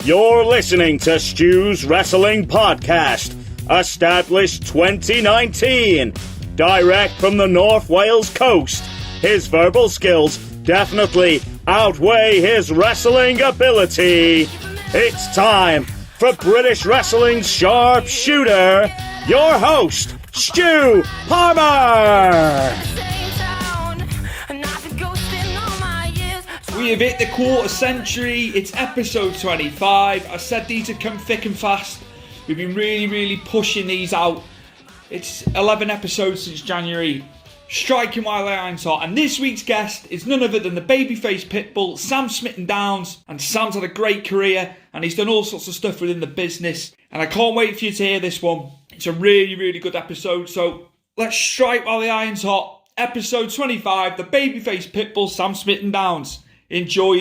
You're listening to Stu's Wrestling Podcast, established 2019. Direct from the North Wales coast, his verbal skills definitely outweigh his wrestling ability. It's time for British Wrestling's sharpshooter, your host, Stu Palmer. We have hit the quarter century. It's episode 25. I said these would come thick and fast. We've been really pushing these out. It's 11 episodes since January. Striking while the iron's hot. And this week's guest is none other than the Babyface Pitbull, Sam Smitten-Downes. And Sam's had a great career and he's done all sorts of stuff within the business. And I can't wait for you to hear this one. It's a really good episode. So let's strike while the iron's hot. Episode 25, the Babyface Pitbull, Sam Smitten-Downes. Enjoy.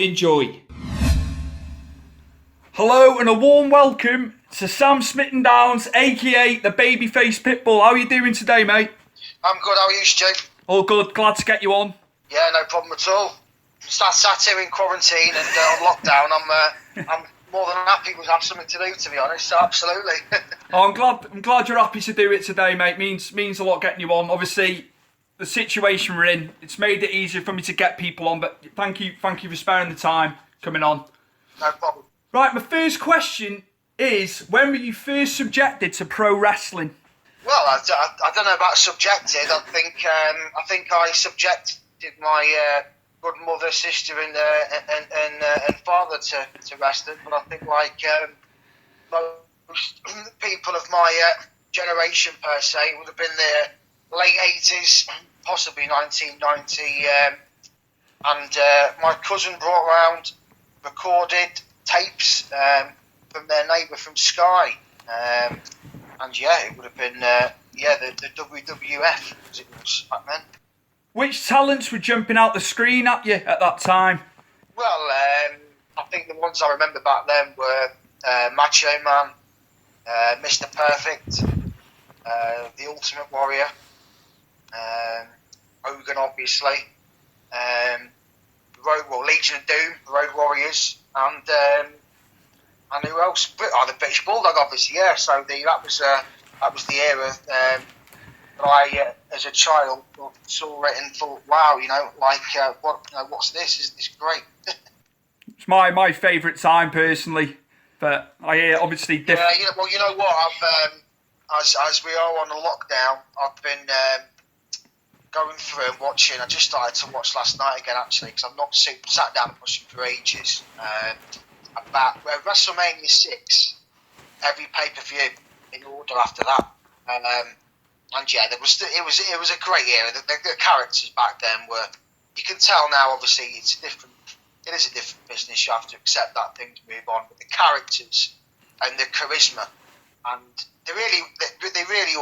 Hello and a warm welcome to Sam Smitten-Downes, aka the Babyface Pitbull. How are you doing today, mate? I'm good, how are you, Stu? All good, glad to get you on. Yeah, no problem at all. Sat here in quarantine and on lockdown, I'm more than happy to have something to do, to be honest, so absolutely. I'm glad you're happy to do it today, mate. Means a lot getting you on. Obviously, the situation we're in, it's made it easier for me to get people on, but thank you for sparing the time coming on. No problem. Right, my first question is, when were you first subjected to pro wrestling? Well, I don't know about subjected. I think I subjected my good mother, sister, and father to wrestling. But I think like most people of my generation per se would have been the late 80s, possibly 1990. And my cousin brought around recorded tapes from their neighbour from Sky. And yeah, it would have been the WWF as it was back then. Which talents were jumping out the screen at you at that time? Well, I think the ones I remember back then were Macho Man, Mr. Perfect, the Ultimate Warrior, Hogan obviously, Legion of Doom, Road Warriors, and who else? The British Bulldog, obviously. Yeah. So that was the era that I, as a child, saw it and thought, wow, what's this? Isn't this great? It's my favourite time personally, but I hear obviously different. Yeah. You know what? I've as we are on a lockdown, I've been going through and watching. I just started to watch last night again, actually, because I've not sat down and watched it for ages. About WrestleMania 6, every pay-per-view in order after that, and yeah, it was a great era. The characters back then were, you can tell now. Obviously, it is a different business. You have to accept that, things move on. But the characters and the charisma, and they nearly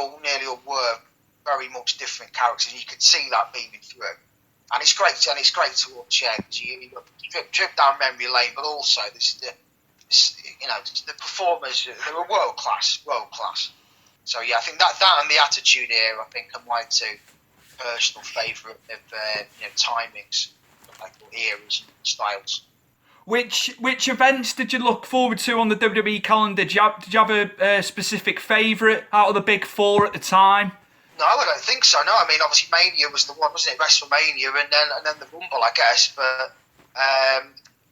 all were very much different characters. And you could see that beaming through. And it's great to watch. Yeah, you trip down memory lane, but also the performers. They were world class. So yeah, I think that and the Attitude Era, I think, are my two personal favourite of timings, like eras and styles. Which events did you look forward to on the WWE calendar? Did you have a specific favourite out of the big four at the time? No, I don't think so. No, I mean, obviously Mania was the one, wasn't it? WrestleMania, and then the Rumble, I guess. But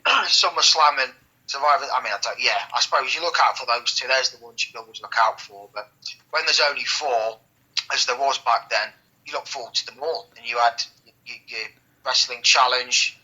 SummerSlam and Survivor. I mean, I suppose you look out for those two. There's the ones you can always look out for. But when there's only four, as there was back then, you look forward to them all. And you had your Wrestling Challenge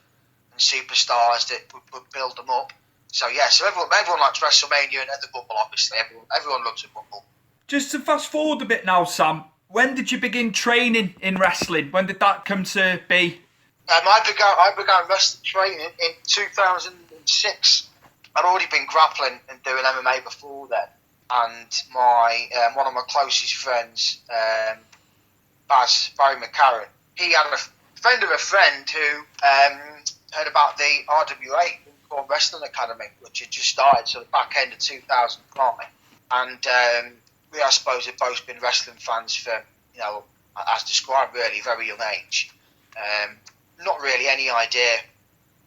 and Superstars that would build them up. So yeah, so everyone likes WrestleMania and the Rumble. Obviously, everyone loves the Rumble. Just to fast forward a bit now, Sam. When did you begin training in wrestling? When did that come to be? I began wrestling training in 2006. I'd already been grappling and doing MMA before then. And my one of my closest friends, Barry McCarran, he had a friend of a friend who heard about the RWA, Corn Wrestling Academy, which had just started, so the back end of 2005. And we, I suppose, have both been wrestling fans for, as described, really very young age. Not really any idea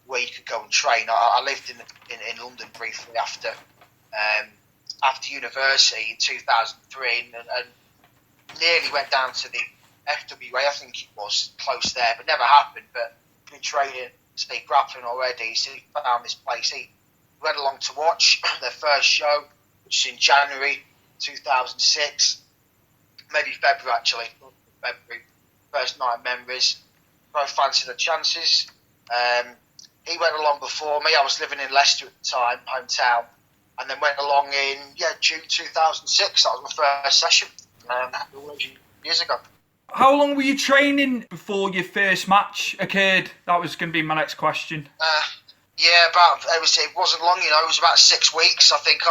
where you could go and train. I lived in London briefly after university in 2003, and nearly went down to the FWA, I think it was, close there, but never happened. But been training, speed grappling already, so he found this place. He went along to watch their first show, which is in January 2006, maybe February actually, February, first night members. Both fancied their chances. He went along before me. I was living in Leicester at the time, hometown, and then went along in June 2006. That was my first session, years ago. How long were you training before your first match occurred? That was going to be my next question. It wasn't long. It was about 6 weeks. I think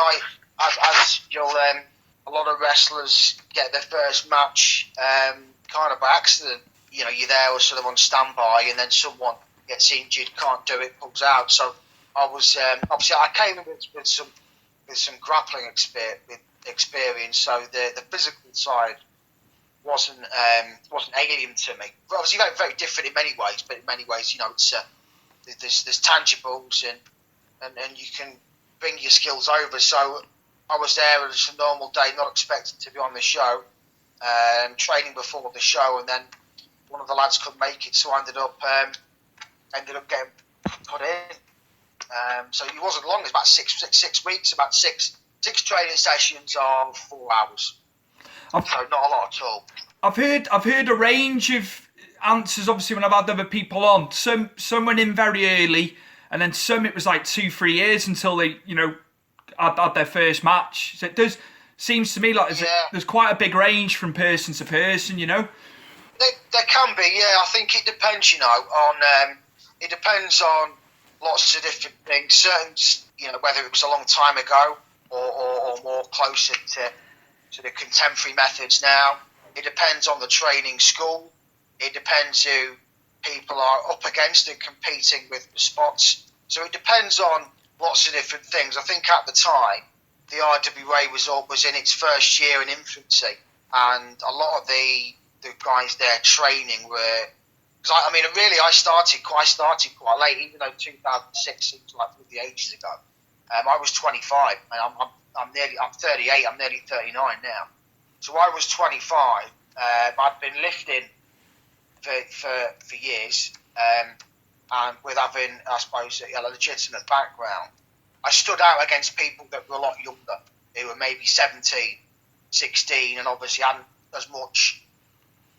as a lot of wrestlers get their first match kind of by accident. You're there or sort of on standby, and then someone gets injured, can't do it, pulls out. So I was obviously I came in with some grappling experience. So the physical side wasn't alien to me. But obviously very, very different in many ways. But in many ways, it's there's tangibles and you can bring your skills over. So I was there on just a normal day, not expecting to be on the show, training before the show, and then one of the lads couldn't make it, so I ended up getting put in. So it wasn't long; it was about six weeks, about six training sessions of 4 hours. So not a lot at all. I've heard a range of answers. Obviously, when I've had other people on, some went in very early, and then some it was like 2-3 years until they had their first match. So it does seems to me like there's quite a big range from person to person. There can be, I think it depends, on it depends on lots of different things. Certain, whether it was a long time ago or more closer to the contemporary methods now. It depends on the training school. It depends who people are up against and competing with the spots. So it depends on lots of different things. I think at the time, the RWA was in its first year in infancy, and a lot of the guys there training were. Because I started quite late, even though 2006 seems like 50 ages ago. I was 25, and I'm 38. I'm nearly 39 now. So I was 25. I'd been lifting for years, and with having, I suppose, a legitimate background, I stood out against people that were a lot younger, who were maybe 17, 16, and obviously hadn't as much.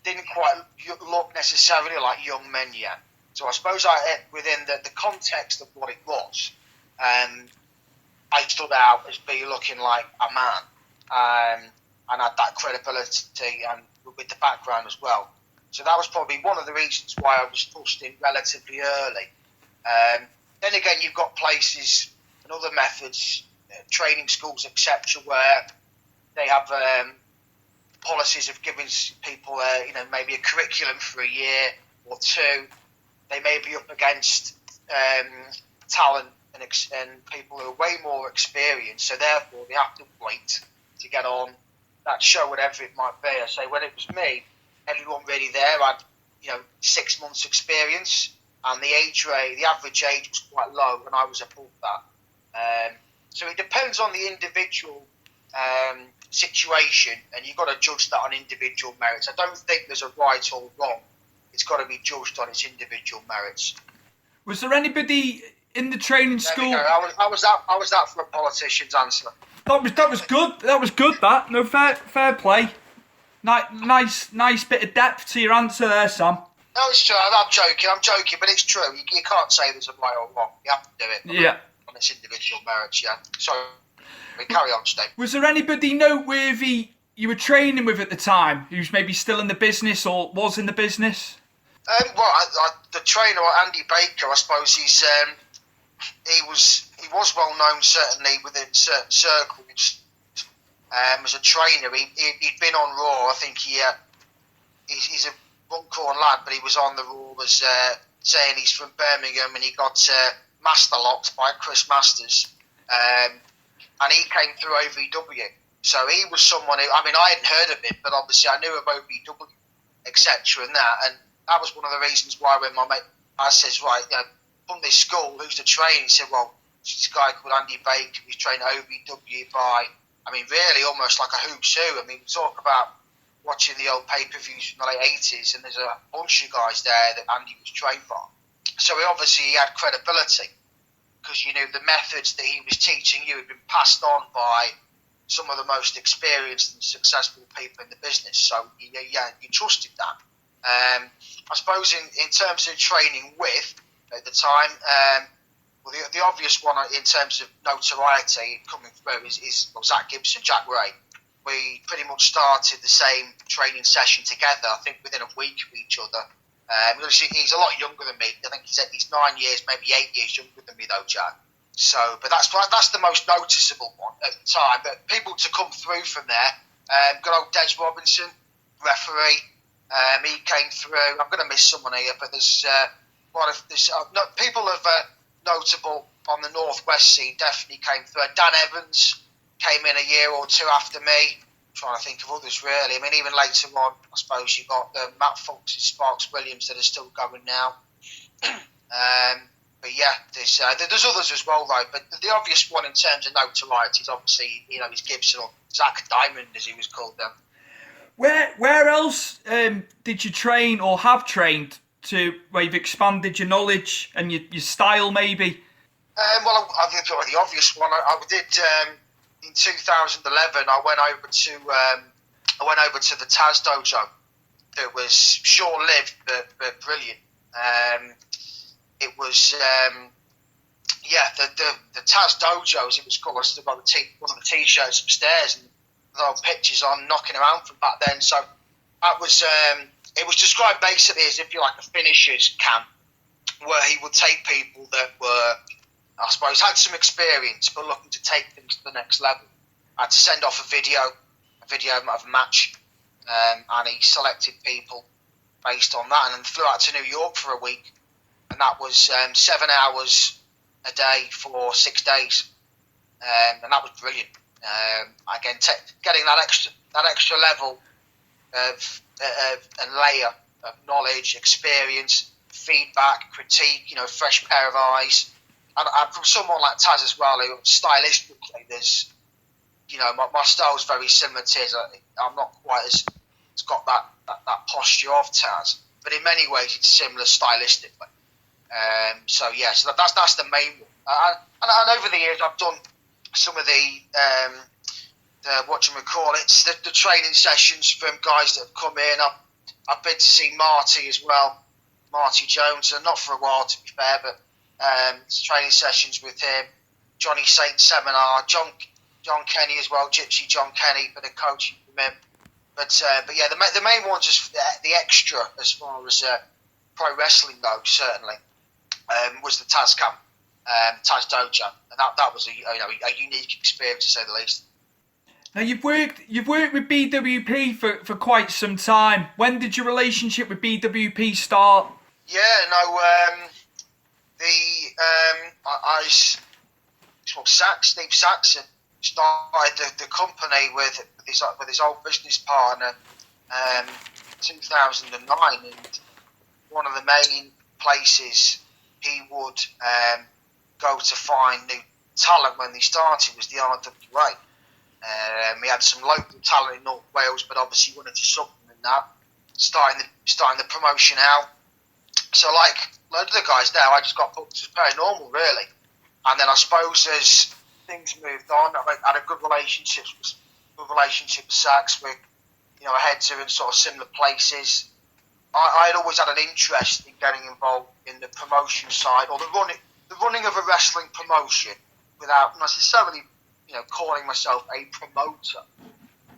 Didn't quite look necessarily like young men yet. So I suppose within the context of what it was, I stood out as being looking like a man, and had that credibility and with the background as well. So that was probably one of the reasons why I was pushed in relatively early. Then again, you've got places and other methods, training schools, etc., where they have policies of giving people, maybe a curriculum for a year or two. They may be up against talent and people who are way more experienced, so therefore they have to wait to get on that show, whatever it might be. I say when it was me, everyone really there had 6 months experience, and the average age was quite low, and I was above that. So it depends on the individual situation, and you've got to judge that on individual merits. I don't think there's a right or wrong. It's got to be judged on its individual merits. Was there anybody in the training school? I was that for a politician's answer. That was good. That was good. That no fair play. Nice bit of depth to your answer there, Sam. No, it's true. I'm joking, but it's true. You can't say there's a right or wrong. You have to do it on its individual merits. Yeah. So we carry on, Steve. Was there anybody noteworthy you were training with at the time who's maybe still in the business or was in the business? The trainer, Andy Baker, I suppose he was well known certainly within certain circles as a trainer. He'd been on Raw. I think he's a Runcorn lad, but he was on the Raw as saying he's from Birmingham, and he got master locked by Chris Masters, and he came through OVW. So he was someone who, I hadn't heard of him, but obviously I knew of OVW, etc. and that was one of the reasons why when my mate, I says, right, from this school who's the trainer. He said, well, this guy called Andy Baker, who's trained OVW by, I mean, really almost like a who's who. I mean, we talk about watching the old pay-per-views from the late 80s, and there's a bunch of guys there that Andy was trained by. So he had credibility, because you knew the methods that he was teaching you had been passed on by some of the most experienced and successful people in the business. So you trusted that. I suppose in terms of training with, at the time, the obvious one in terms of notoriety coming through is Zach Gibson, Jack Ray. We pretty much started the same training session together, I think within a week of each other. He's a lot younger than me. I think he's 9 years, maybe 8 years younger than me though, Jack. So, but that's the most noticeable one at the time. But people to come through from there, good old Des Robinson, referee, he came through. I'm going to miss someone here, but there's people of notable on the northwest scene definitely came through. Dan Evans came in a year or two after me. I'm trying to think of others really. I mean, even later on, I suppose you've got Matt Fox and Sparks Williams that are still going now. But yeah, there's others as well though. But the obvious one in terms of notoriety is obviously, is Gibson, or Zach Diamond as he was called then. Where else did you train or have trained to where you've expanded your knowledge and your style maybe? Well, the obvious one I did in 2011. I went over to the Taz dojo. That was short-lived but brilliant. It was the Taz dojos. It was called. I still got one of the t-shirts upstairs and little pictures on knocking around from back then. So that was. It was described basically as if you're like a finishers camp, where he would take people that were, I suppose, had some experience but looking to take things to the next level. I had to send off a video of a match, and he selected people based on that, and then flew out to New York for a week, and that was 7 hours a day for 6 days, and that was brilliant. Again, getting that extra level of and layer of knowledge, experience, feedback, critique, fresh pair of eyes. And from someone like Taz as well, who stylistically, there's, my style's very similar to his. I'm not quite as, it's got that posture of Taz, but in many ways it's similar stylistically. So that's the main one. And over the years I've done some of the the training sessions from guys that have come in. I've been to see Marty as well, Marty Jones, and not for a while to be fair, but training sessions with him, Johnny Saint seminar, John Kenny as well, Gypsy John Kenny, but a coaching from him. But yeah, the main one's just the extra as far as pro wrestling goes, certainly, was the Taz camp, Taz dojo, and that was a unique experience to say the least. Now you've worked with BWP for quite some time. When did your relationship with BWP start? Yeah, no, Steve Saxon started the company with his old business partner, 2009, and one of the main places he would go to find new talent when they started was the RWA. We had some local talent in North Wales, but obviously wanted to supplement that. Starting the promotion out. So like loads of the guys now, I just got booked as paranormal really. And then I suppose as things moved on, I had a good relationship with Sax. We, heads are in sort of similar places. I had always had an interest in getting involved in the promotion side, or the running of a wrestling promotion, without necessarily calling myself a promoter,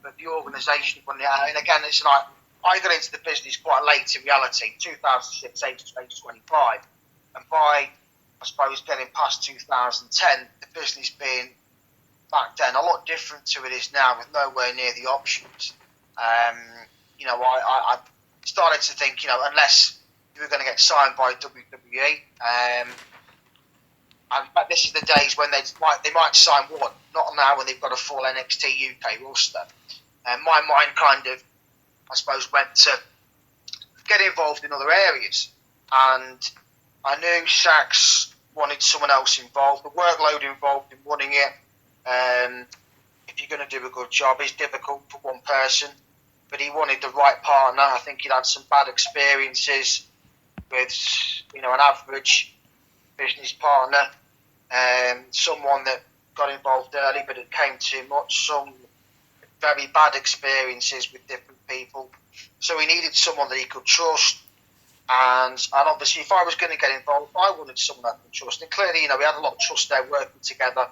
but the organisation. And again, it's like I got into the business quite late in reality, 2006, age 25, and by I suppose getting past 2010, the business being back then a lot different to it is now, with nowhere near the options. I started to think, unless you were going to get signed by WWE. And this is the days when they might sign one, not now when they've got a full NXT UK roster. And my mind kind of, I suppose, went to get involved in other areas. And I knew Sax wanted someone else involved. The workload involved in running it, if you're going to do a good job, is difficult for one person. But he wanted the right partner. I think he'd had some bad experiences with, an average business partner, someone that got involved early, but it came too much. Some very bad experiences with different people. So he needed someone that he could trust. And obviously, if I was going to get involved, I wanted someone I could trust. And clearly, we had a lot of trust there working together.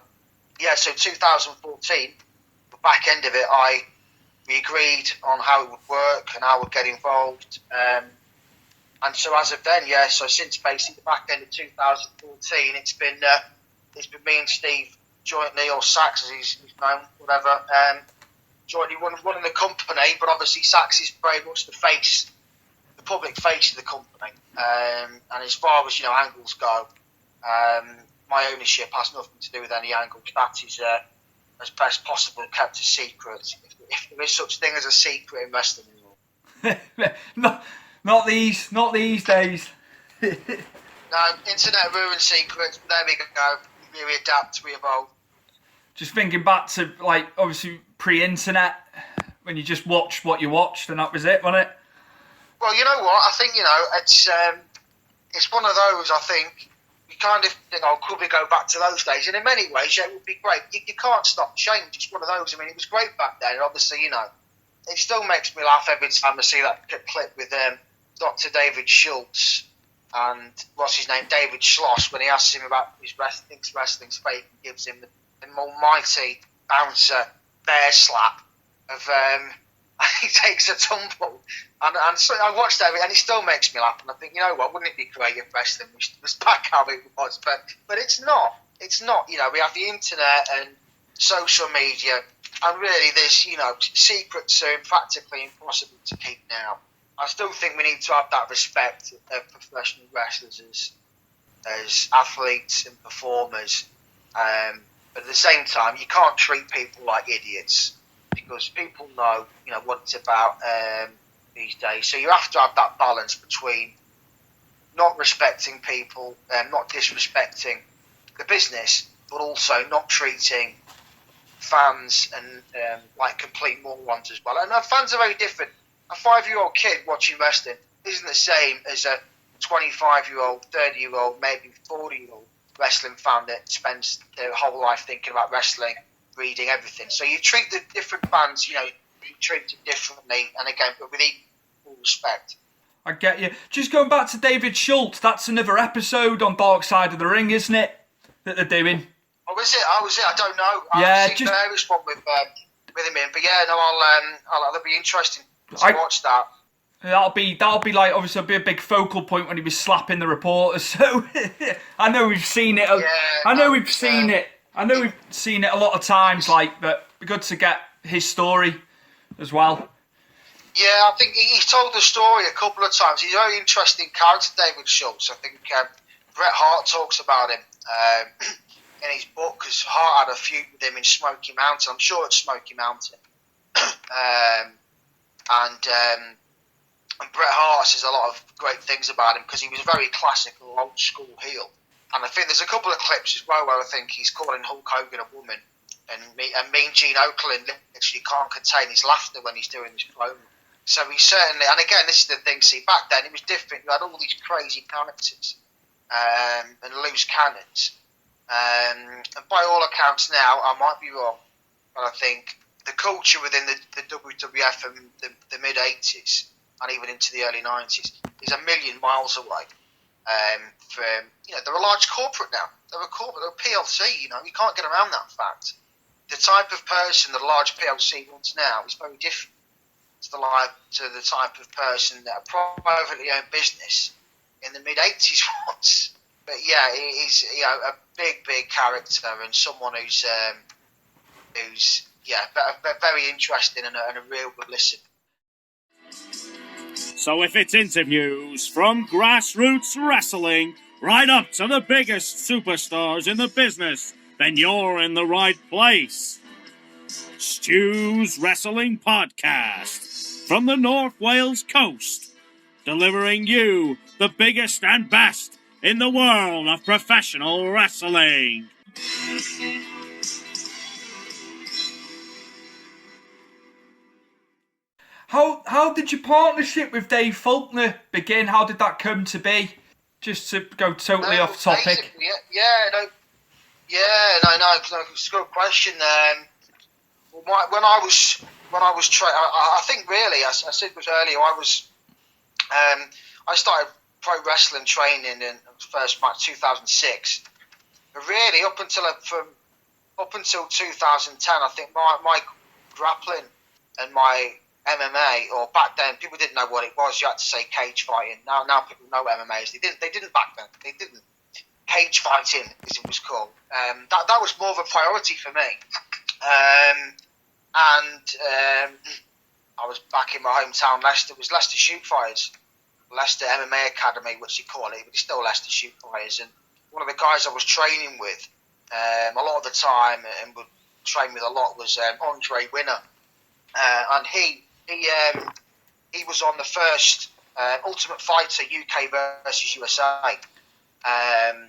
Yeah, so 2014, the back end of it, we agreed on how it would work and how we'd get involved. And so as of then, so since basically the back end of 2014, it's been me and Steve jointly, or Sax as he's known, whatever, jointly running the company. But obviously, Sax is very much the public face of the company. And as far as angles go, my ownership has nothing to do with any angles. That is as best possible kept a secret, if there is such thing as a secret in wrestling anymore. Not these days. No, internet ruins secrets. There we go. We adapt, we evolve. Just thinking back to, obviously pre-internet, when you just watched what you watched, and that was it, wasn't it? Well, you know what? I think it's one of those. I think you kind of think, could we go back to those days? And in many ways, it would be great. You can't stop change. It's one of those. I mean, it was great back then. And obviously, it still makes me laugh every time I see that clip with Dr. David Schultz and what's his name, David Schloss, when he asks him about his wrestling's fake and gives him the almighty bouncer bear slap of he takes a tumble, and so I watched that and it still makes me laugh, and I think, you know what, wouldn't it be great if wrestling was back how it was? But it's not. We have the internet and social media, and really there's secrets are practically impossible to keep now. I still think we need to have that respect of professional wrestlers as athletes and performers, but at the same time you can't treat people like idiots, because people know what it's about these days. So you have to have that balance between not respecting people and not disrespecting the business, but also not treating fans and like complete morons as well. And fans are very different. A 5-year-old kid watching wrestling isn't the same as a 25-year-old, 30-year-old, maybe 40-year-old wrestling fan that spends their whole life thinking about wrestling, reading everything. So you treat the different fans, you treat them differently, and again, but with equal respect. I get you. Just going back to David Schultz, that's another episode on Dark Side of the Ring, isn't it? That they're doing. Oh, is it? I don't know. Yeah, I've seen various one with him in, but yeah, no, that'll be interesting to watch that. That'll be like, obviously it'll be a big focal point when he was slapping the reporters. So I know we've seen it. I know we've seen it a lot of times. But it'd be good to get his story as well. Yeah, I think he's told the story a couple of times. He's a very interesting character, David Schultz. I think Bret Hart talks about him in his book, because Hart had a feud with him in Smoky Mountain. I'm sure it's Smoky Mountain. And Bret Hart says a lot of great things about him, because he was a very classical, old school heel. And I think there's a couple of clips as well where I think he's calling Hulk Hogan a woman, and Mean Gene Okerlund literally can't contain his laughter when he's doing this promo. So he certainly, and again, this is the thing, see, back then it was different. You had all these crazy characters and loose cannons. And by all accounts now, I might be wrong, but I think the culture within the WWF in the mid-80s and even into the early 90s is a million miles away from, they're a large corporate now. They're a corporate, they're a PLC, you can't get around that fact. The type of person that a large PLC wants now is very different to the type of person that a privately owned business in the mid-80s was. But yeah, he's a big character, and someone who's very interesting and a real good listen. So if it's interviews from grassroots wrestling right up to the biggest superstars in the business, then you're in the right place. Stu's Wrestling Podcast from the North Wales coast, delivering you the biggest and best in the world of professional wrestling. How did your partnership with Dave Faulkner begin? How did that come to be? Just to go totally off topic. No, it's a good question. When I was I think really, I said this earlier, I started pro wrestling training in the first match 2006. But really, up until 2010, I think my grappling and my MMA, or back then people didn't know what it was. You had to say cage fighting. Now people know MMA is. They didn't back then. They didn't. Cage fighting, as it was called. That was more of a priority for me. I was back in my hometown, Leicester. It was Leicester Shoot Fighters, Leicester MMA Academy, which you call it, but it's still Leicester Shoot Fighters. And one of the guys I was training with a lot of the time and would train with a lot was Andre Winner, and he was on the first Ultimate Fighter UK versus USA.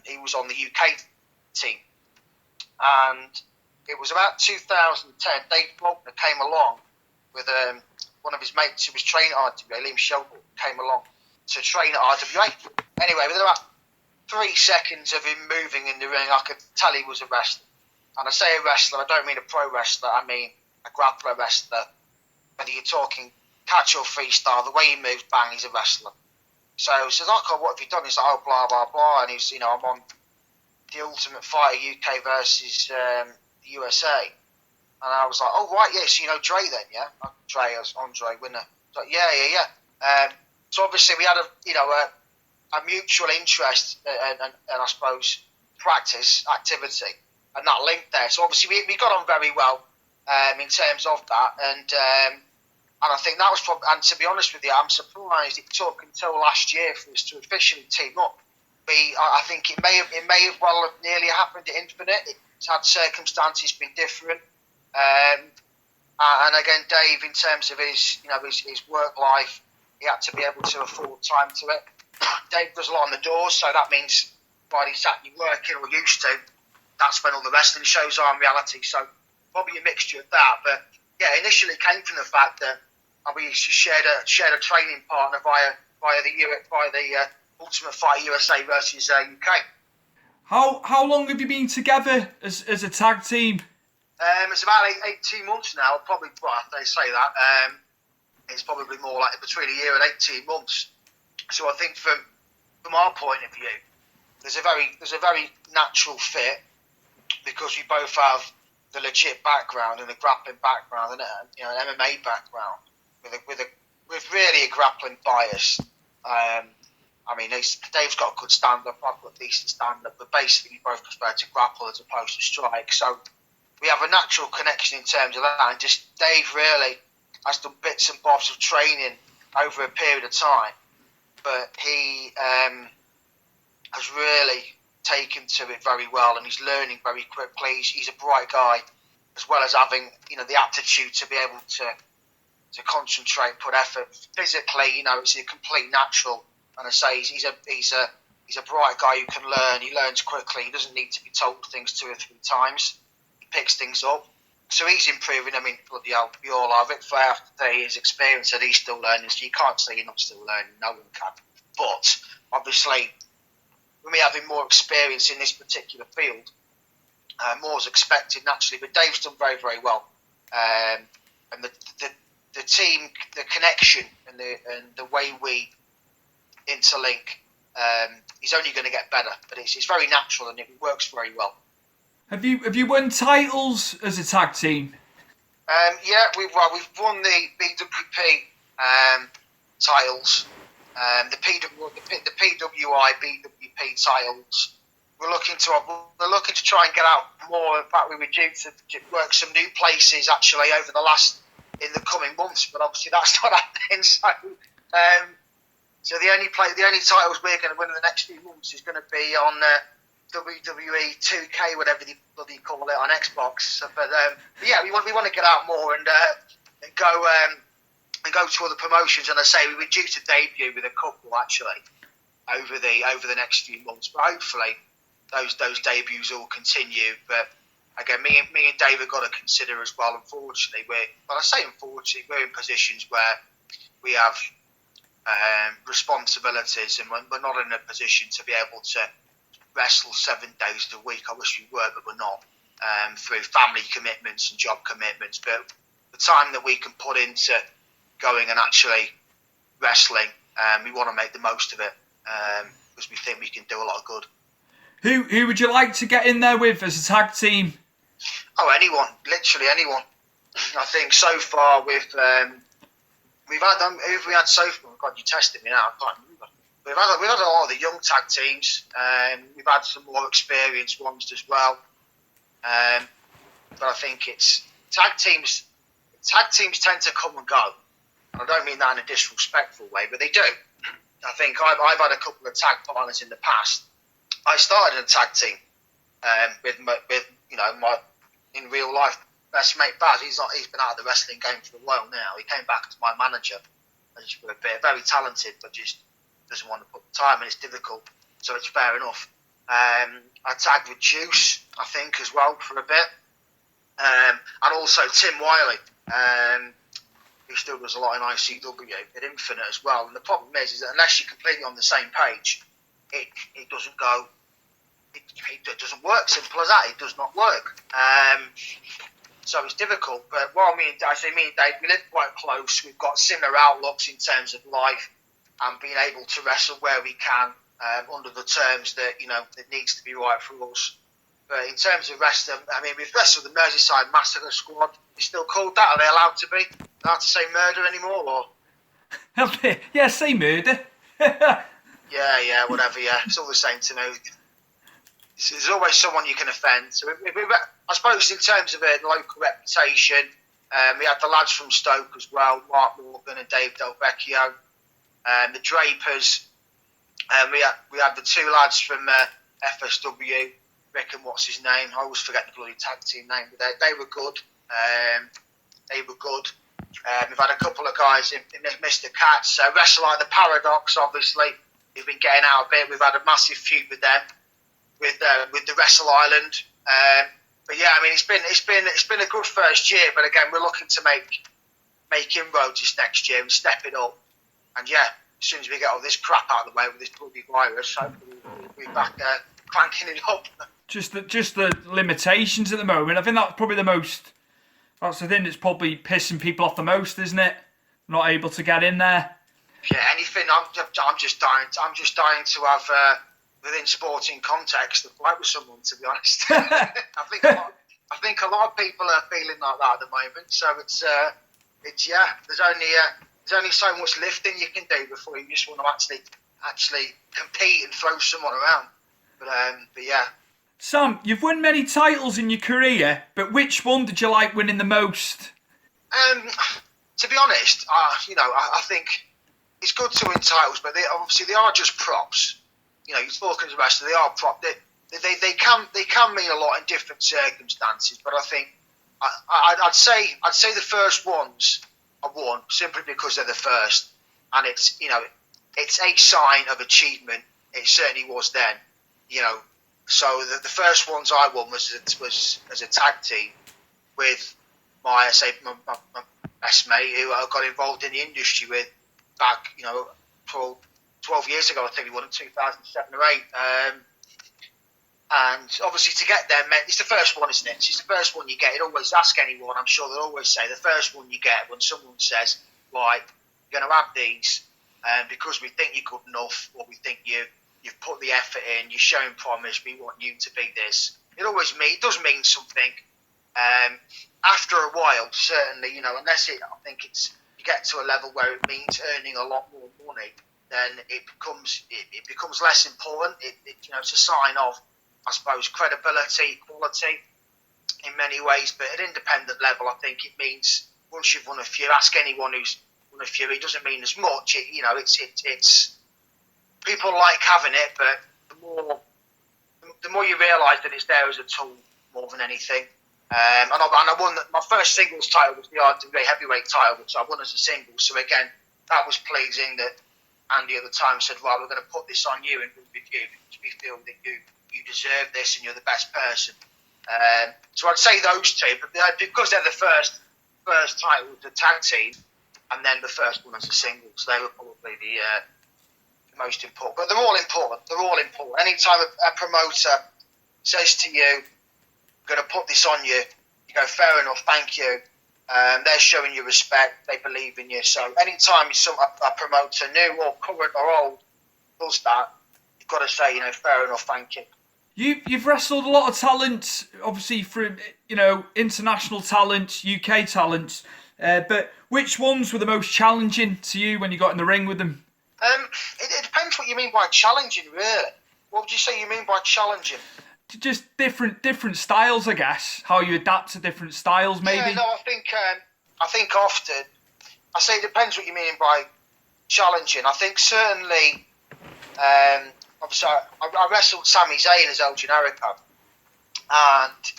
He was on the UK team, and it was about 2010. Dave Faulkner came along with one of his mates who was training at RWA, Liam Shelton, came along to train at RWA. Anyway, within about 3 seconds of him moving in the ring, I could tell he was a wrestler. And I say a wrestler, I don't mean a pro wrestler, I mean a grappler wrestler. Whether you're talking catch or freestyle, the way he moves, bang, he's a wrestler. So he says, "Okay, what have you done?" He's like, "Oh, blah, blah, blah." And he's, I'm on the Ultimate Fighter UK versus the USA. And I was like, "Oh, right, yeah, so you know Dre then, yeah?" Andre Winner. So, yeah. So obviously we had a mutual interest and I suppose practice activity and that link there. So obviously we got on very well in terms of that, and I think that was probably. And to be honest with you, I'm surprised it took until last year for us to officially team up. I think it may have well have nearly happened at Infinite. It's had circumstances been different, and again, Dave, in terms of his work life, he had to be able to afford time to it. Dave does a lot on the doors, so that means while he's actually working or used to, that's when all the wrestling shows are in reality. So probably a mixture of that. But yeah, initially it came from the fact that we shared a training partner via the Ultimate Fighter USA versus UK. How long have you been together as a tag team? It's about 18 months now. Probably, well, they say that. It's probably more like between a year and 18 months. So I think from our point of view, there's a very natural fit because we both have the legit background and a grappling background and an MMA background with really a grappling bias. Dave's got a good stand-up, I've got a decent stand-up, but basically we both prefer to grapple as opposed to strike. So we have a natural connection in terms of that, and just Dave really has done bits and bobs of training over a period of time, but he has really taken to it very well, and he's learning very quickly. He's a bright guy, as well as having the aptitude to be able to concentrate, put effort. Physically, it's a complete natural. And I say he's a bright guy who can learn. He learns quickly. He doesn't need to be told things 2 or 3 times. He picks things up. So he's improving. I mean, bloody hell, we all are. Ric Flair, after 30 years experience, said he's still learning. So you can't say you're not still learning. No one can. But obviously, when we having more experience in this particular field, more is expected naturally. But Dave's done very, very well. And the team, the connection, and the way we interlink is only going to get better. But it's very natural and it works very well. Have you won titles as a tag team? Yeah, we've won the BWP titles, the PWI BWP titles. We're looking to try and get out more. In fact, we were due to work some new places actually in the coming months, but obviously that's not happening. So the only titles we're going to win in the next few months is going to be on WWE 2K, whatever you bloody call it, on Xbox. So, but yeah, we want to get out more and go to other promotions. And I say we were due to debut with a couple actually, over the next few months. But hopefully those debuts will continue. But again, me and Dave have got to consider as well. Unfortunately, we're in positions where we have responsibilities, and we're not in a position to be able to wrestle 7 days a week. I wish we were, but we're not, through family commitments and job commitments. But the time that we can put into going and actually wrestling, we want to make the most of it, because we think we can do a lot of good. Who would you like to get in there with as a tag team? Oh, anyone, literally anyone. I think so far we've had who have we had so far? God, you tested me now. I can't remember. We've had a lot of the young tag teams. We've had some more experienced ones as well. But I think it's tag teams. Tag teams tend to come and go. And I don't mean that in a disrespectful way, but they do. I think I've had a couple of tag partners in the past. I started in a tag team with my in real life best mate Baz. He's been out of the wrestling game for a while now. He came back as my manager. For a bit, very talented, but just doesn't want to put the time in. It's difficult, so it's fair enough. I tagged with Juice, I think, as well for a bit, and also Tim Wiley, who still does a lot in ICW at Infinite as well. And the problem is that unless you're completely on the same page, it doesn't go. It doesn't work. Simple as that. It does not work. So it's difficult. But me and Dave, we live quite close. We've got similar outlooks in terms of life and being able to wrestle where we can under the terms that that needs to be right for us. But in terms of wrestling, I mean, we've wrestled the Merseyside Massacre Squad. It's still called that. Are they allowed to be? Allowed to say murder anymore? Or? Yeah, say murder. Yeah, whatever. Yeah, it's all the same to me. There's always someone you can offend. So I suppose in terms of a local reputation, we had the lads from Stoke as well, Mark Morgan and Dave Del Vecchio, the Drapers. We had the two lads from FSW, Rick and what's his name? I always forget the bloody tag team name, but they were good. We've had a couple of guys in Mr. Cats, Wrestle Like the Paradox, obviously. We've been getting out a bit. We've had a massive feud with them. With the Wrestle Island, but yeah, I mean it's been a good first year. But again, we're looking to make inroads this next year and step it up. And yeah, as soon as we get all this crap out of the way with this bloody virus, hopefully we'll be back cranking it up. Just the limitations at the moment. I think that's probably that's the thing that's probably pissing people off the most, isn't it? Not able to get in there. Yeah, anything. I'm just dying to have. Within sporting context, to fight with someone, to be honest. I think a lot of people are feeling like that at the moment. So it's there's only so much lifting you can do before you just want to actually compete and throw someone around. But yeah. Sam, you've won many titles in your career, but which one did you like winning the most? To be honest, I think it's good to win titles, but they are just props. You're talking to the rest, they are prop. They can mean a lot in different circumstances, but I think I'd say the first ones I won simply because they're the first, and it's a sign of achievement. It certainly was then. So the first ones I won was as a tag team with my best mate who I got involved in the industry with back 12 years ago. I think we won in 2007 or 8. And obviously to get there, it's the first one, isn't it? It's the first one you get. You'd always ask anyone, I'm sure they'll always say, the first one you get when someone says, right, you're going to have these because we think you're good enough, or we think you've put the effort in, you're showing promise, we want you to be this. It does mean something. After a while, certainly, unless I think you get to a level where it means earning a lot more money, then it becomes less important. It's a sign of, I suppose, credibility, quality in many ways. But at independent level, I think it means once you've won a few, ask anyone who's won a few, it doesn't mean as much. It's people like having it, but the more you realise that it's there as a tool more than anything. And I won my first singles title was the RWA heavyweight title, which I won as a single. So again, that was pleasing that Andy at the time said, right, we're going to put this on you and with you because we feel that you deserve this and you're the best person. So I'd say those two, but because they're the first title as a tag team, and then the first one as a single, so they were probably the most important. But they're all important. Anytime a promoter says to you, "I'm going to put this on you," you go, "Fair enough, thank you." They're showing you respect. They believe in you. So anytime a promoter, new or current or old, does that, you've got to say, fair enough, thank you. You've wrestled a lot of talent, obviously from international talent, UK talent, but which ones were the most challenging to you when you got in the ring with them? It depends what you mean by challenging, really. What would you say you mean by challenging? Just different styles, I guess. How you adapt to different styles, maybe. Yeah, no, I think often I say it depends what you mean by challenging. I think certainly. Obviously, I wrestled Sami Zayn as El Generico, and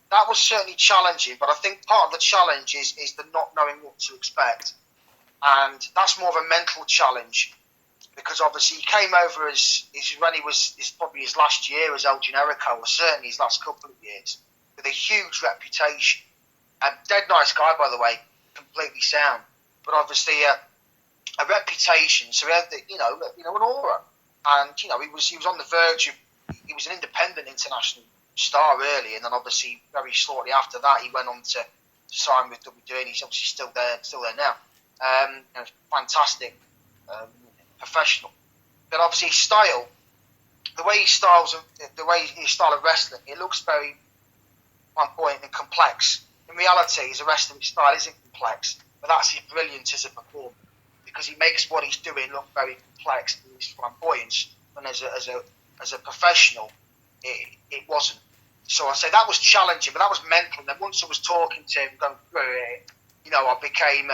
that was certainly challenging, but I think part of the challenge is the not knowing what to expect, and that's more of a mental challenge, because obviously he came over when he was probably his last year as El Generico, or certainly his last couple of years, with a huge reputation. A dead nice guy, by the way, completely sound, but obviously a reputation, so he had an aura. And he was on the verge of, he was an independent international star really, and then obviously very shortly after that he went on to sign with WWE, and he's obviously still there now. Fantastic professional. But obviously his style, the way his style of wrestling, it looks very on point and complex. In reality, his wrestling style isn't complex, but that's his brilliance as a performer, because he makes what he's doing look very complex and his flamboyance. And as a professional, it wasn't. So I say that was challenging, but that was mental. And then once I was talking to him, going through it, I became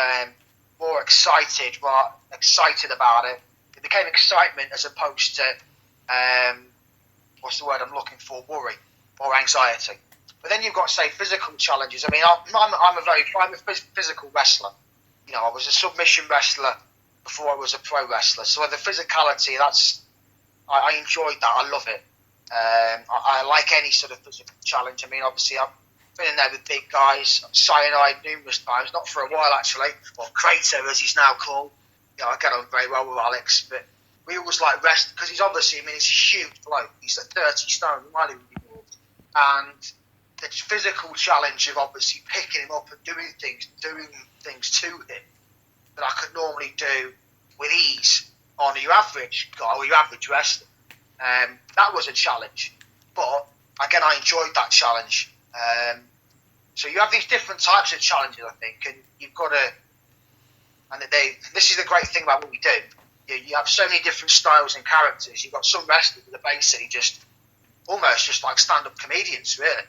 more excited about it. It became excitement as opposed to what's the word I'm looking for? Worry or anxiety. But then you've got, say, physical challenges. I mean, I'm a physical wrestler. I was a submission wrestler before I was a pro wrestler. So the physicality, I enjoyed that. I love it. I like any sort of physical challenge. I mean, obviously, I've been in there with big guys, Cyanide numerous times, not for a while actually, or Crater as he's now called. I get on very well with Alex, but we always like rest, because he's obviously, he's a huge bloke. He's at 30 stone, might even be more. And the physical challenge of obviously picking him up and doing things to him that I could normally do with ease on your average guy or your average wrestler. That was a challenge, but again, I enjoyed that challenge. So you have these different types of challenges, I think, and you've got to. And this is the great thing about what we do. You have so many different styles and characters. You've got some wrestlers that are basically almost just like stand-up comedians, really.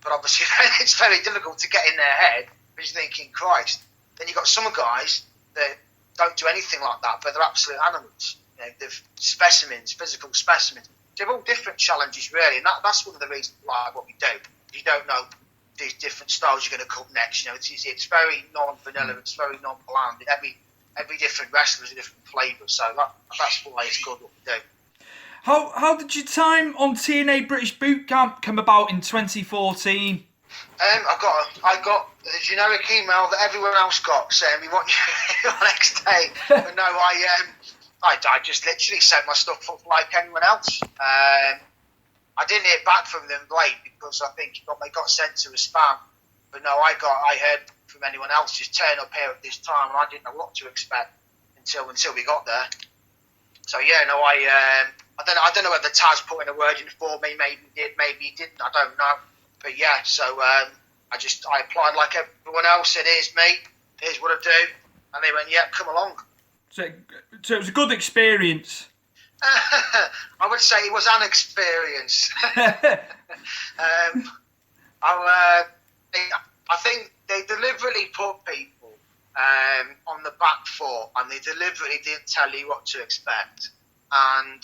But obviously, it's very difficult to get in their head because you're thinking, Christ. Then you've got some guys that don't do anything like that, but they're absolute animals. They're specimens, physical specimens. They're all different challenges, really, and that's one of the reasons why what we do. You don't know these different styles you're going to come next. It's very non-vanilla, it's very non-bland. Every different wrestler is a different flavour, so that's why it's good what we do. How did your time on TNA British Bootcamp come about in 2014? I got the generic email that everyone else got saying we want you on next day. But no, I just literally set my stuff up like anyone else. I didn't hear back from them late because I think they got sent to a spam. But no, I heard from anyone else just turn up here at this time, and I didn't know what to expect until we got there. So yeah, no, I don't know whether Taz put in a word in for me. Maybe he did, maybe he didn't. I don't know. But yeah, so I applied like everyone else. Said, "Here's me. Here's what I do," and they went, "Yeah, come along." So it was a good experience. I would say it was an experience. I think they deliberately put people on the back foot, and they deliberately didn't tell you what to expect. And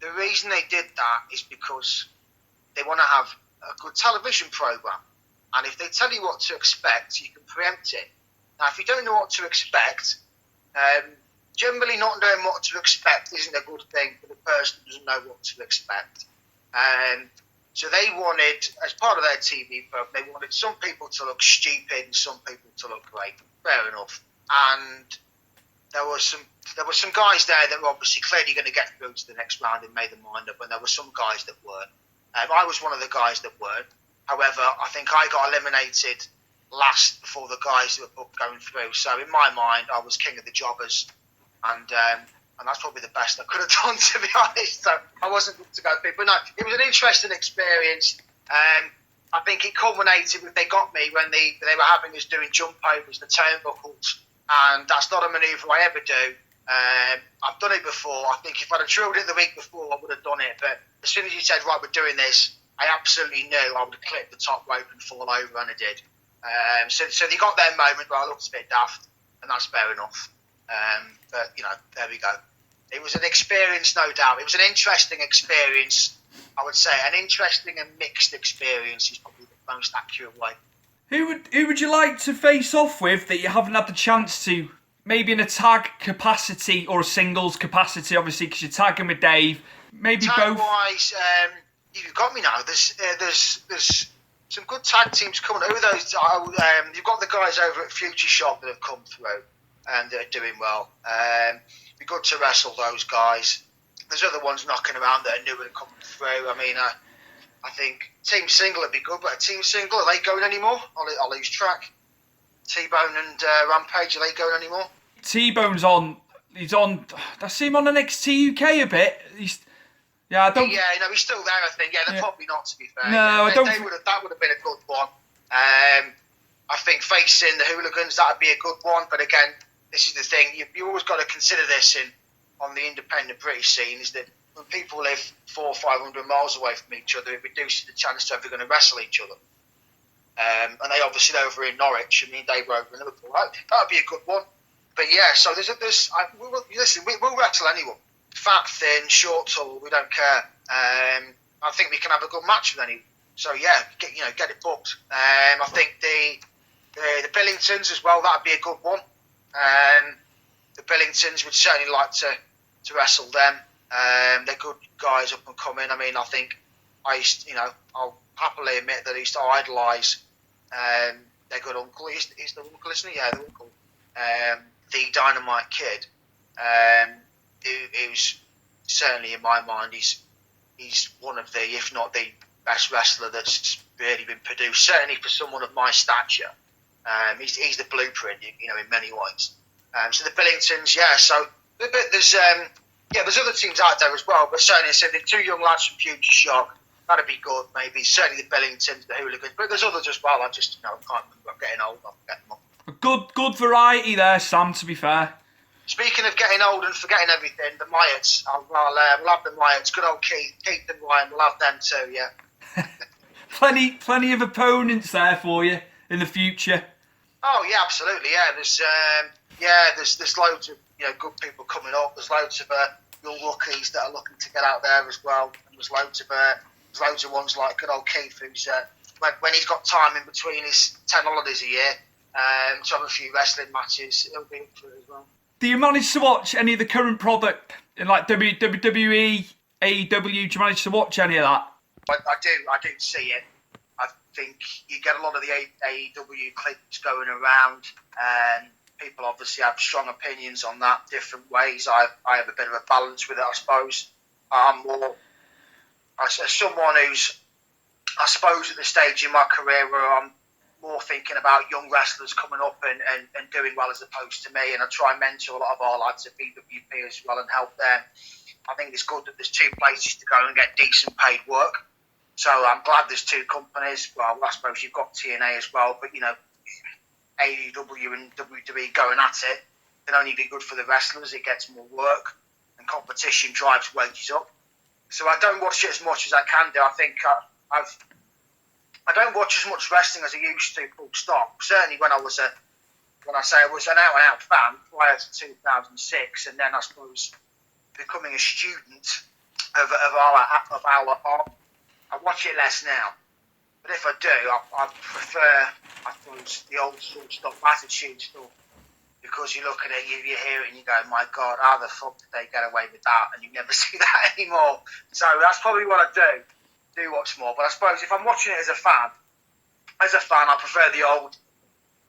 the reason they did that is because they want to have a good television program. And if they tell you what to expect, you can preempt it. Now, if you don't know what to expect, generally not knowing what to expect isn't a good thing for the person who doesn't know what to expect. So they wanted, as part of their TV program, they wanted some people to look stupid and some people to look great. Fair enough. And there were some guys there that were obviously clearly going to get through to the next round and made their mind up, and there were some guys that weren't. I was one of the guys that weren't. However, I think I got eliminated last before the guys that were going through. So in my mind, I was king of the jobbers, and that's probably the best I could have done, to be honest. So I wasn't good to go through. But no, it was an interesting experience. I think it culminated with they got me when they were having us doing jump overs, the turnbuckles, and that's not a manoeuvre I ever do. I've done it before. I think if I'd have drilled it the week before, I would have done it. But as soon as you said, right, we're doing this, I absolutely knew I would have clipped the top rope and fall over, and I did. So they got their moment where I looked a bit daft, and that's fair enough. But, there we go. It was an experience, no doubt. It was an interesting experience. I would say an interesting and mixed experience is probably the most accurate way. Who would you like to face off with that you haven't had the chance to? Maybe in a tag capacity or a singles capacity, obviously, because you're tagging with Dave. Maybe both. Tag-wise, you've got me now. There's some good tag teams coming. Who are those? You've got the guys over at Future Shock that have come through and they're doing well. It'd be good to wrestle those guys. There's other ones knocking around that are new and coming through. I mean, I think Team Single would be good, but Team Single, are they going anymore? I'll lose track. T-Bone and Rampage, are they going anymore? T-Bone's on. He's on. I see him on NXT UK a bit. I don't. Yeah, he's still there. I think. Yeah, they're probably not. To be fair. No, yeah, I don't. That would have been a good one. I think facing the Hooligans, that would be a good one. But again, this is the thing. You always got to consider this on the independent British scene, is that when people live 400 or 500 miles away from each other, it reduces the chance that they're going to wrestle each other. And they obviously over in Norwich. I mean, they were over in Liverpool. That would be a good one. But yeah, so we'll wrestle anyone. Fat, thin, short, tall, we don't care. I think we can have a good match with anyone. So yeah, get it booked. I think the Billingtons as well, that'd be a good one. The Billingtons would certainly like to wrestle them. They're good guys up and coming. I mean, I think I'll happily admit that I used to idolise their good uncle. He's the uncle, isn't he? Yeah, the uncle. The Dynamite Kid. Who's certainly in my mind, he's one of the, if not the best wrestler that's really been produced. Certainly for someone of my stature, he's the blueprint, in many ways. So the Billingtons, yeah. So there's other teams out there as well, but certainly I said the two young lads from Future Shock. That'd be good, maybe. Certainly the Billingtons, the Hooligans, but there's others as well. I just can't remember. I'm getting old. I'm forgetting them all. Good variety there, Sam. To be fair. Speaking of getting old and forgetting everything, the Myatts. We'll have the Myatts. Good old Keith and Ryan. We'll have them too. Yeah. plenty of opponents there for you in the future. Oh yeah, absolutely. Yeah, there's loads of good people coming up. There's loads of young rookies that are looking to get out there as well. And there's loads of ones like good old Keith, who's when he's got time in between his 10 holidays a year, to have a few wrestling matches, he'll be up for it as well. Do you manage to watch any of the current product in like WWE, AEW? Do you manage to watch any of that? I do see it. I think you get a lot of the AEW clips going around, and people obviously have strong opinions on that, different ways. I have a bit of a balance with it, I suppose. I'm more, as someone who's, I suppose, at the stage in my career where I'm more thinking about young wrestlers coming up and doing well as opposed to me, and I try and mentor a lot of our lads at BWP as well and help them. I think it's good that there's two places to go and get decent paid work. So I'm glad there's two companies. Well, I suppose you've got TNA as well, but AEW and WWE going at it can only be good for the wrestlers. It gets more work and competition drives wages up. So I don't watch it as much as I can do. I think I don't watch as much wrestling as I used to, full stop. Certainly when I was an out-and-out fan prior to 2006, and then I suppose becoming a student of our art, I watch it less now. But if I do, I prefer, I suppose, the old school stuff, attitude stuff, because you look at it, you hear it, and you go, my God, how the fuck did they get away with that? And you never see that anymore. So that's probably what I do watch more. But I suppose if I'm watching it as a fan, I prefer the old,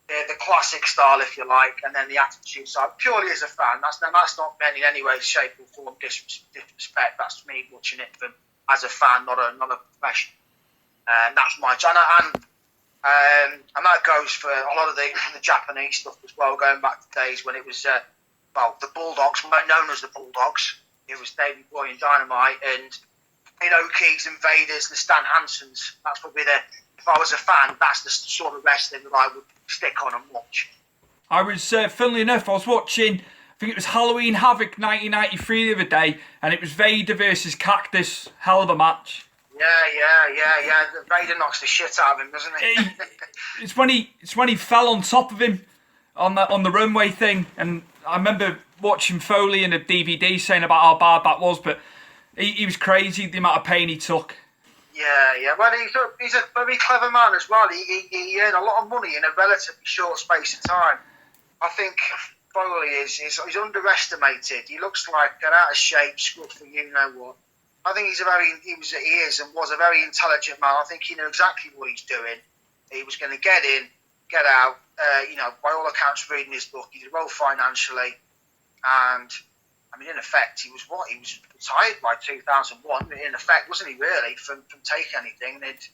the classic style, if you like, and then the attitude side. Purely as a fan, that's not meant in any way, shape, or form disrespect. That's me watching it as a fan, not a professional. And that's my channel. And that goes for a lot of the Japanese stuff as well, going back to days when it was, the Bulldogs, known as the Bulldogs. It was Davey Boy and Dynamite, and Inoki's and Vader's and Stan Hansen's. That's probably if I was a fan, that's the sort of wrestling that I would stick on and watch. I was, funnily enough, I was watching, I think it was Halloween Havoc 1993 the other day, and it was Vader versus Cactus. Hell of a match. Yeah. Vader knocks the shit out of him, doesn't he? It's when he fell on top of him on the runway thing, and I remember watching Foley in a DVD saying about how bad that was, but he was crazy, the amount of pain he took. Yeah. Well, he's a very clever man as well. He earned a lot of money in a relatively short space of time. I think Foley he's underestimated. He looks like an out of shape, scruffy, you know what. I think he is and was a very intelligent man. I think he knew exactly what he's doing. He was going to get in, get out. By all accounts, reading his book, he did well financially, and I mean, in effect, he was retired by 2001. In effect, wasn't he really from taking anything? And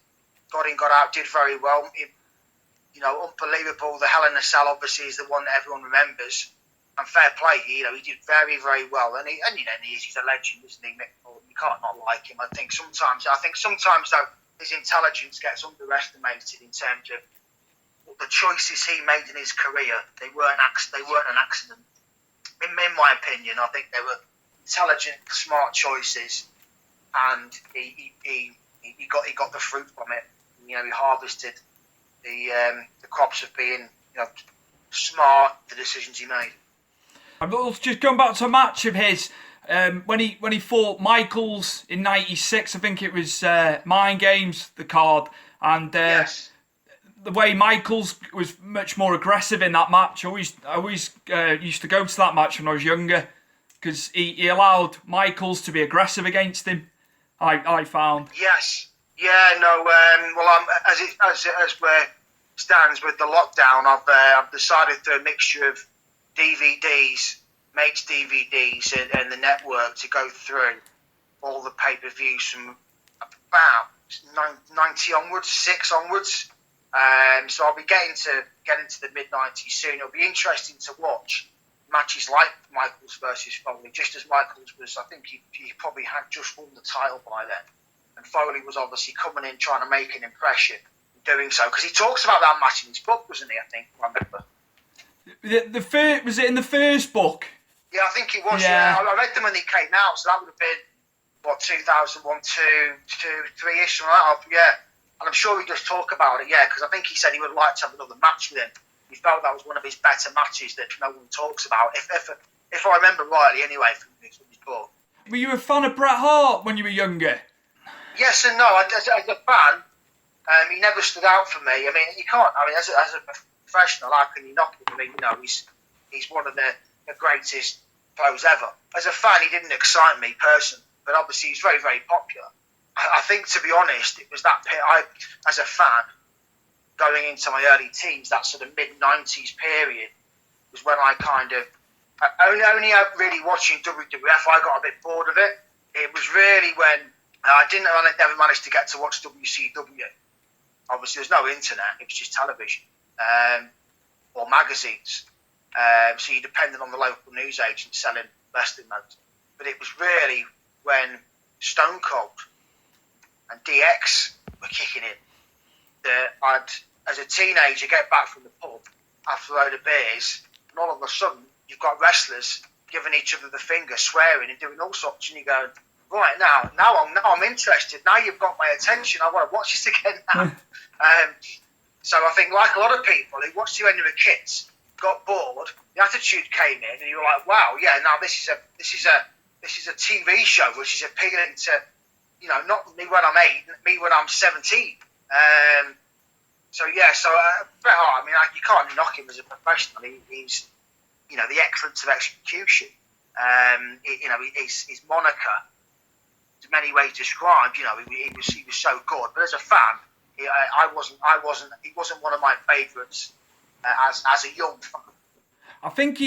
got in, got out, did very well. Unbelievable. The Hell in a Cell obviously is the one that everyone remembers. And fair play, he did very, very well. And he's a legend, isn't he, Mick Foley? You can't not like him. I think sometimes though, his intelligence gets underestimated in terms of the choices he made in his career. They weren't an accident. In my opinion, I think they were intelligent, smart choices, and he got the fruit from it. He harvested the crops of being smart, the decisions he made. I was just going back to a match of his when he fought Michaels in '96. I think it was Mind Games, the card, and yes. The way Michaels was much more aggressive in that match. I always used to go to that match when I was younger because he allowed Michaels to be aggressive against him. I found. Yes. Yeah. No. As where stands with the lockdown, I've decided through a mixture of DVDs, mates DVDs, and the network to go through all the pay-per-views from about 90 onwards, 6 onwards. So I'll be getting into the mid-90s soon. It'll be interesting to watch matches like Michaels versus Foley, just as Michaels was, I think he probably had just won the title by then. And Foley was obviously coming in trying to make an impression, doing so. Because he talks about that match in his book, wasn't he, I think, I remember. Was it in the first book? Yeah, I think it was, yeah. I read them when they came out, so that would have been, 2001, 2, 3-ish, something like that. Yeah. And I'm sure he does talk about it, yeah, because I think he said he would like to have another match with him. He felt that was one of his better matches that no one talks about, if I remember rightly anyway from his book. Were you a fan of Bret Hart when you were younger? Yes and no. As a fan, he never stood out for me. I mean, you can't. I mean, as a professional, how can you knock him? I mean, he's one of the greatest pros ever. As a fan, he didn't excite me personally, but obviously he's very, very popular. I think, to be honest, it was that as a fan, going into my early teens, that sort of mid-90s period, was when I kind of, only really watching WWF, I got a bit bored of it. It was really when I never managed to get to watch WCW. Obviously, there's no internet, it was just television or magazines. So you depended on the local news agent selling wrestling notes. But it was really when Stone Cold and DX were kicking in that I'd, as a teenager, get back from the pub after a load of beers, and all of a sudden you've got wrestlers giving each other the finger, swearing and doing all sorts, and you go, right, now I'm interested. Now you've got my attention. I want to watch this again now. So I think, like a lot of people who watched you when they were kids, got bored, the attitude came in, and you were like, wow, yeah, now this is a TV show which is appealing to, not me when I'm 8, me when I'm 17. So Bret Hart, I mean, you can't knock him as a professional. He's the excellence of execution. His moniker, in many ways described. He was so good. But as a fan, he wasn't one of my favourites as a young fan. I think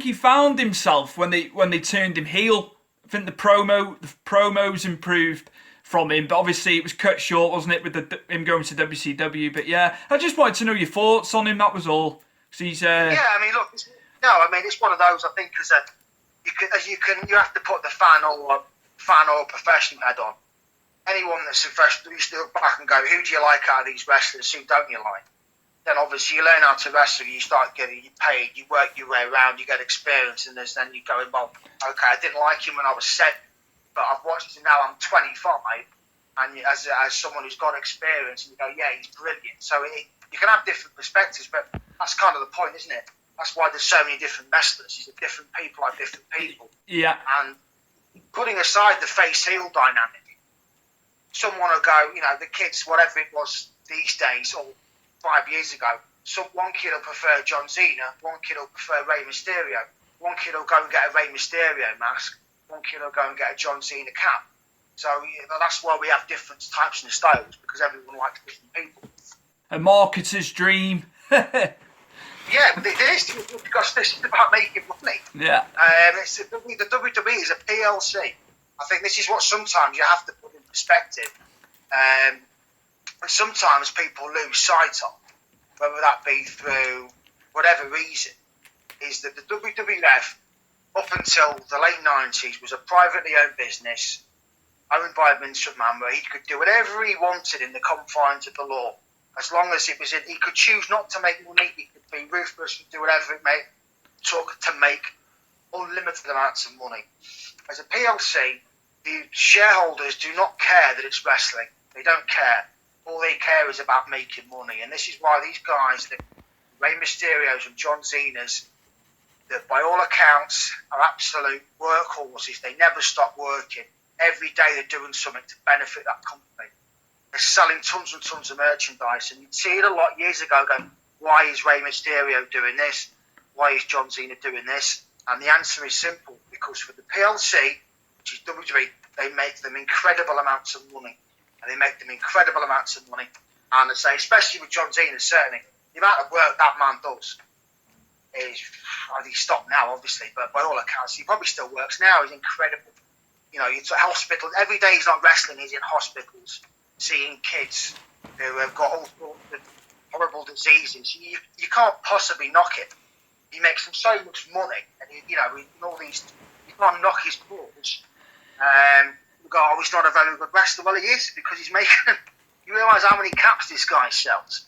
he found himself when they turned him heel. I think the promos improved from him, but obviously it was cut short, wasn't it, with him going to WCW? But yeah, I just wanted to know your thoughts on him. That was all. He's it's one of those. I think you have to put the fan or professional head on. Anyone that's a professional, you still look back and go, who do you like out of these wrestlers? Who don't you like? Then obviously you learn how to wrestle, you start getting paid, you work your way around, you get experience in this, then you're going, well, okay, I didn't like him when I was 7, but I've watched him now, I'm 25, and as someone who's got experience, and you go, yeah, he's brilliant. So you can have different perspectives, but that's kind of the point, isn't it? That's why there's so many different wrestlers. These are different people like different people. Yeah. And putting aside the face-heel dynamic, someone will go, the kids, whatever it was these days, or 5 years ago, one kid will prefer John Cena, one kid will prefer Rey Mysterio, one kid will go and get a Rey Mysterio mask, one kid will go and get a John Cena cap. So that's why we have different types and styles, because everyone likes different people. A marketer's dream. Yeah, but it is, because this is about making money. Yeah. The WWE is a PLC. I think this is what sometimes you have to put in perspective. And sometimes people lose sight of, whether that be through whatever reason, is that the WWF, up until the late 90s, was a privately owned business owned by Vince McMahon, where he could do whatever he wanted in the confines of the law. As long as it was he could choose not to make money, he could be ruthless and do whatever it took to make unlimited amounts of money. As a PLC, the shareholders do not care that it's wrestling. They don't care. All they care is about making money. And this is why these guys, the Rey Mysterios and John Cena's, that by all accounts are absolute workhorses. They never stop working. Every day they're doing something to benefit that company. They're selling tons and tons of merchandise. And you'd see it a lot years ago going, why is Rey Mysterio doing this? Why is John Cena doing this? And the answer is simple. Because for the PLC, which is WWE, they make them incredible amounts of money. And they make them incredible amounts of money. And I say, especially with John Cena, certainly, the amount of work that man does is, he's stopped now, obviously, but by all accounts, he probably still works now. He's incredible. It's a hospital. Every day he's not wrestling, he's in hospitals, seeing kids who have got all sorts of horrible diseases. You can't possibly knock it. He makes them so much money, and all these, you can't knock his balls. He's not a very good wrestler. Well, he is, because he's making. You realise how many caps this guy sells,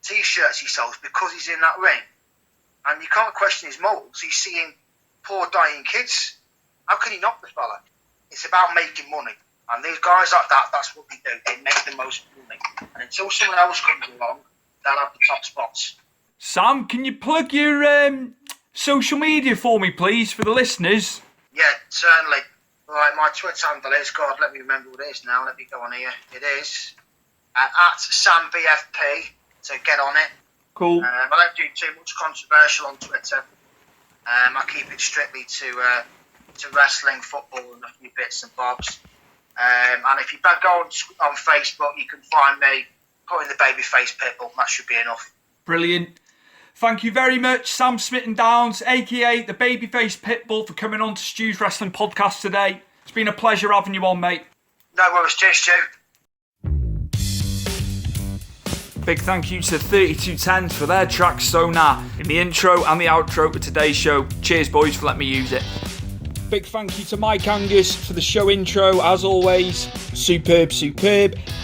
T-shirts he sells, because he's in that ring, and you can't question his morals. He's seeing poor dying kids. How can he knock the fella? It's about making money, and these guys like that—that's what they do. They make the most money, and until someone else comes along, they'll have the top spots. Sam, can you plug your social media for me, please, for the listeners? Yeah, certainly. Right, my Twitter handle is, God, let me remember what it is now. Let me go on here. It is at SamBFP, so get on it. Cool. I don't do too much controversial on Twitter. I keep it strictly to wrestling, football, and a few bits and bobs. And if you go on Facebook, you can find me, put in the Babyface Pitbull. That should be enough. Brilliant. Thank you very much, Sam Smitten-Downes, a.k.a. the Babyface Pitbull, for coming on to Stu's Wrestling Podcast today. It's been a pleasure having you on, mate. No worries, cheers, Stu. Big thank you to 3210 for their track Sonar in the intro and the outro for today's show. Cheers, boys, for letting me use it. Big thank you to Mike Angus for the show intro, as always. Superb.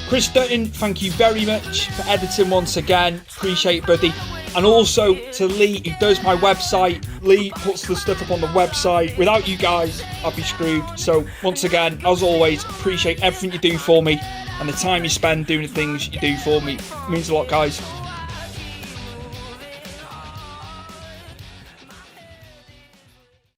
Chris Dutton, thank you very much for editing once again. Appreciate it, buddy. And also to Lee, who does my website. Lee puts the stuff up on the website. Without you guys, I'd be screwed. So once again, as always, appreciate everything you do for me and the time you spend doing the things you do for me. It means a lot, guys.